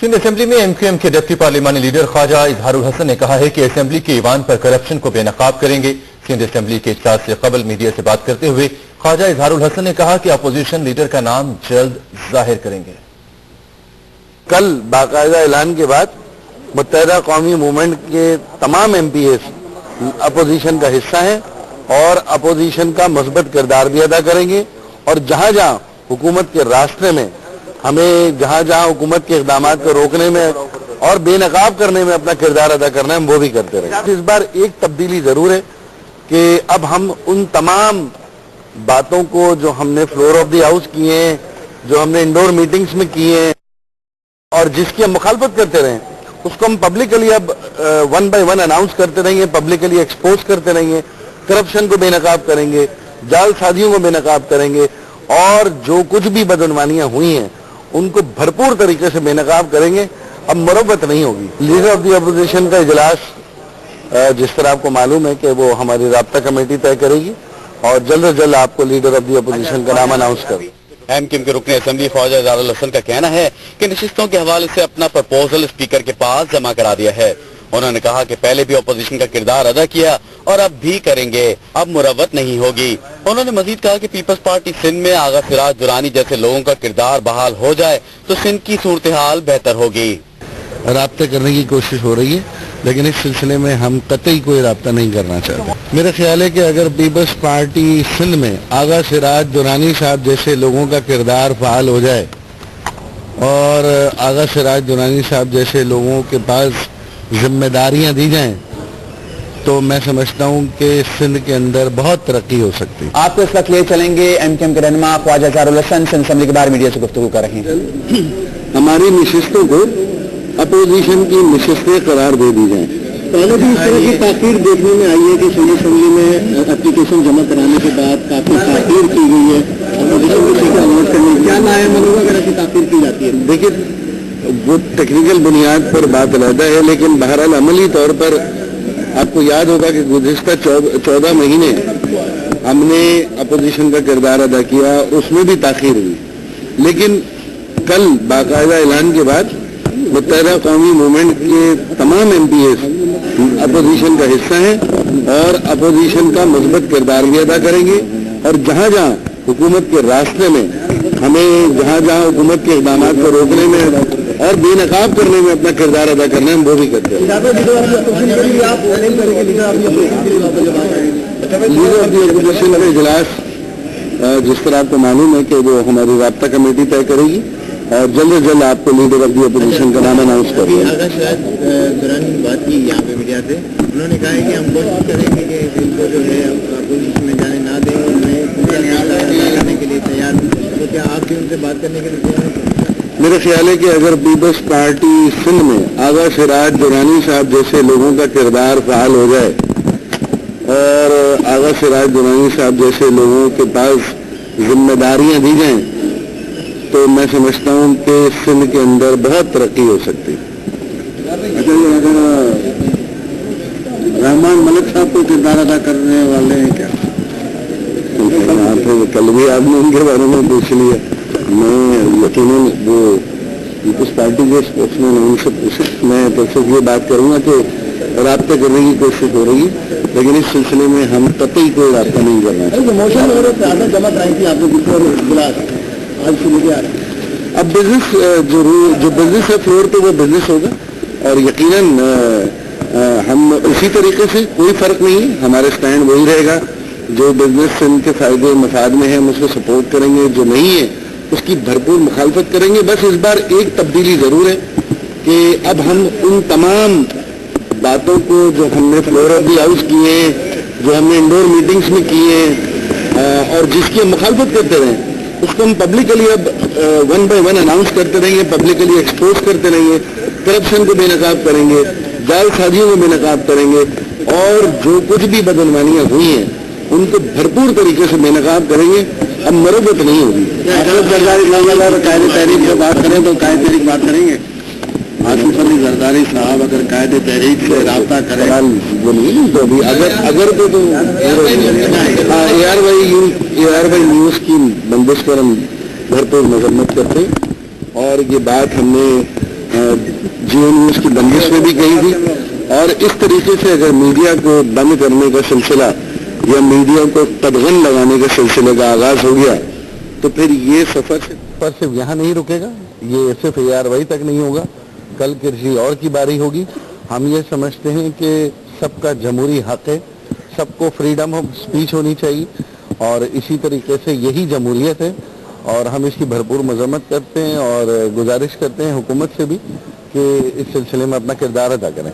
Sindh assembly में MQM के deputy पार्लिमानी leader Khwaja Izharul Hasan ने कहा है कि असेंबली के ईवान पर करप्शन को बेनकाब करेंगे। सिंध असेंबली के इजलास से कबल मीडिया से बात करते हुए ख्वाजा इजहारुल हसन ने कहा कि अपोजिशन लीडर का नाम जल्द जाहिर करेंगे। कल बाकायदा ऐलान के बाद मुत्तहिदा कौमी मूवमेंट के तमाम एमपीएस अपोजिशन का हिस्सा हैं और अपोजिशन का मुस्बत किरदार भी अदा करेंगे और जहां जहां हुकूमत के रास्ते में हमें जहां जहां हुकूमत के इक़दामात को रोकने में और बेनकाब करने में अपना किरदार अदा करना है हम वो भी करते रहेंगे। इस बार एक तब्दीली जरूर है कि अब हम उन तमाम बातों को जो हमने फ्लोर ऑफ द हाउस किए हैं, जो हमने इंडोर मीटिंग्स में किए हैं और जिसकी हम मुखालफत करते रहे, उसको हम पब्लिकली अब वन बाय वन अनाउंस करते रहेंगे, पब्लिकली एक्सपोज करते रहेंगे, करप्शन को बेनकाब करेंगे, जालसाजियों को बेनकाब करेंगे और जो कुछ भी बदनवानियां हुई हैं उनको भरपूर तरीके से बेनकाब करेंगे। अब मुरव्वत नहीं होगी। लीडर ऑफ द अपोजिशन का इजलास जिस तरह आपको मालूम है कि वो हमारी राब्ता कमेटी तय करेगी और जल्द से जल्द आपको लीडर ऑफ द अपोजिशन का नाम अनाउंस करेगी। एमक्यूएम के रुकने असेंबली ख्वाजा इजहारुल हसन का कहना है कि नशिस्तों के हवाले से अपना प्रपोजल स्पीकर के पास जमा करा दिया है। उन्होंने कहा कि पहले भी अपोजिशन का किरदार अदा किया और अब भी करेंगे, अब मुरव्वत नहीं होगी। उन्होंने मजीद कहा कि पीपल्स पार्टी सिंध में आगा सिराज दुरानी जैसे लोगों का किरदार बहाल हो जाए तो सिंध की सूरत हाल बेहतर होगी। राब्ता करने की कोशिश हो रही है लेकिन इस सिलसिले में हम कतई कोई राब्ता नहीं करना चाहते। मेरा ख्याल है कि अगर पीपल्स पार्टी सिंध में आगा सिराज दुरानी साहब जैसे लोगों का किरदार फाल हो जाए और आगा सिराज दुरानी साहब जैसे लोगों के पास जिम्मेदारियां दी जाएं तो मैं समझता हूं कि सिंध के अंदर बहुत तरक्की हो सकती है। आपको इस वक्त ले चलेंगे एमक्यूएम के रहनुमा ख्वाजा इजहारुल हसन सिंध असेंबली के बाहर मीडिया से गुफ्तगू कर रहे हैं। हमारी नशिस्तों को अपोजिशन की नशिस्तें करार दे दी जाएं। पहले भी इस तरह की ताकीर देखने में आई है कि सिंध असेंबली में एप्लीकेशन जमा कराने के बाद काफी ताकीर की गई है अपोजिशन की सीटें अलॉट करने की। क्या नायम अगर ऐसी ताकीर की जाती है? देखिए वो टेक्निकल बुनियाद पर बात अलग है लेकिन बहरहाल अमली तौर पर आपको याद होगा कि गुज़िश्ता 14 महीने हमने अपोजिशन का किरदार अदा किया, उसमें भी ताख़ीर हुई। लेकिन कल बाकायदा ऐलान के बाद मुत्तहिदा कौमी मूवमेंट के तमाम एमपीएस अपोजिशन का हिस्सा हैं और अपोजिशन का मुस्बत किरदार भी अदा करेंगे और जहां जहां हुकूमत के रास्ते में हमें जहां जहां हुकूमत के इक़दामात को रोकने में और बेनकाब करने में अपना किरदार अदा करना है हम वो भी करते हैं। लीडर ऑफ द अपोजिशन का इजलास जिस तरह आपको मालूम है कि वो हमारी राब्ता कमेटी तय करेगी और जल्द से जल्द आपको लीडर ऑफ द अपोजिशन का नाम अनाउंस करेंगे। दौरान बात की यहाँ पे मीडिया से उन्होंने कहा है कि हम कोशिश करेंगे कि इनको जो है अपोजिशन में जाने ना दें और नए करने के लिए तैयार। तो क्या आप भी उनसे बात करने के लिए तैयार हैं? मेरा ख्याल है कि अगर पीपल्स पार्टी सिंध में आगा सिराज दुरानी साहब जैसे लोगों का किरदार फाल हो जाए और आगा सिराज दुरानी साहब जैसे लोगों के पास जिम्मेदारियां दी जाएं तो मैं समझता हूं कि सिंध के अंदर बहुत तरक्की हो सकती है। अच्छा, ये अगर रहमान मलिक साहब को किरदार अदा करने वाले हैं क्या? कल भी आपने उनके बारे में पूछ लिया। मैं यकीनन वो पीपल्स पार्टी के स्पोर्ट्समैन उनसे पूछे, मैं तो सिर्फ ये बात करूंगा कि राब्ता करने की कोशिश हो रही है लेकिन इस सिलसिले में हम कतई कोई राब्ता नहीं करना चाहिए। मोशन वगैरह जमा कराई थी आपने आज शुरू किया। अब बिजनेस जो बिजनेस है फ्लोर पे वो बिजनेस होगा और यकीनन हम उसी तरीके से कोई फर्क नहीं, हमारे स्टैंड वही रहेगा। जो बिजनेस इनके फायदे मफाद में है हम उसको सपोर्ट करेंगे, जो नहीं है उसकी भरपूर मुखालफत करेंगे। बस इस बार एक तब्दीली जरूर है कि अब हम उन तमाम बातों को जो हमने फ्लोर ऑफ द हाउस किए हैं, जो हमने इंडोर मीटिंग्स में किए हैं और जिसकी हम मुखालफत करते रहे, उसको हम पब्लिकली अब वन बाय वन अनाउंस करते रहेंगे, पब्लिकली एक्सपोज करते रहेंगे, करप्शन को बेनकाब करेंगे, जालसाजियों को बेनकाब करेंगे और जो कुछ भी बदनवानियां हुई हैं उनको भरपूर तरीके से बेनकाब करेंगे। अब मुरव्वत नहीं होगी। अगर कायदे तहरीक की बात करें तो कायदे तहरीक बात करेंगे। आसिफ अली जरदारी साहब अगर कायदे तहरीक से राब्ता करें बोलिए तो अभी अगर तो AR भाई न्यूज़ की बंदिश पर हम भरपूर मजम्मत करते हैं और ये बात हमने जियो न्यूज की बंदिश में भी कही थी। और इस तरीके से अगर मीडिया को बंद करने का सिलसिला या मीडिया को कदगन लगाने के सिलसिले का आगाज हो गया तो फिर ये सफर सिर्फ यहाँ नहीं रुकेगा, ये सिर्फ ARY तक नहीं होगा, कल किसी और की बारी होगी। हम ये समझते हैं कि सबका जमहूरी हक है, सबको फ्रीडम ऑफ स्पीच होनी चाहिए और इसी तरीके से यही जमहूरियत है और हम इसकी भरपूर मजम्मत करते हैं और गुजारिश करते हैं हुकूमत से भी कि इस सिलसिले में अपना किरदार अदा करें।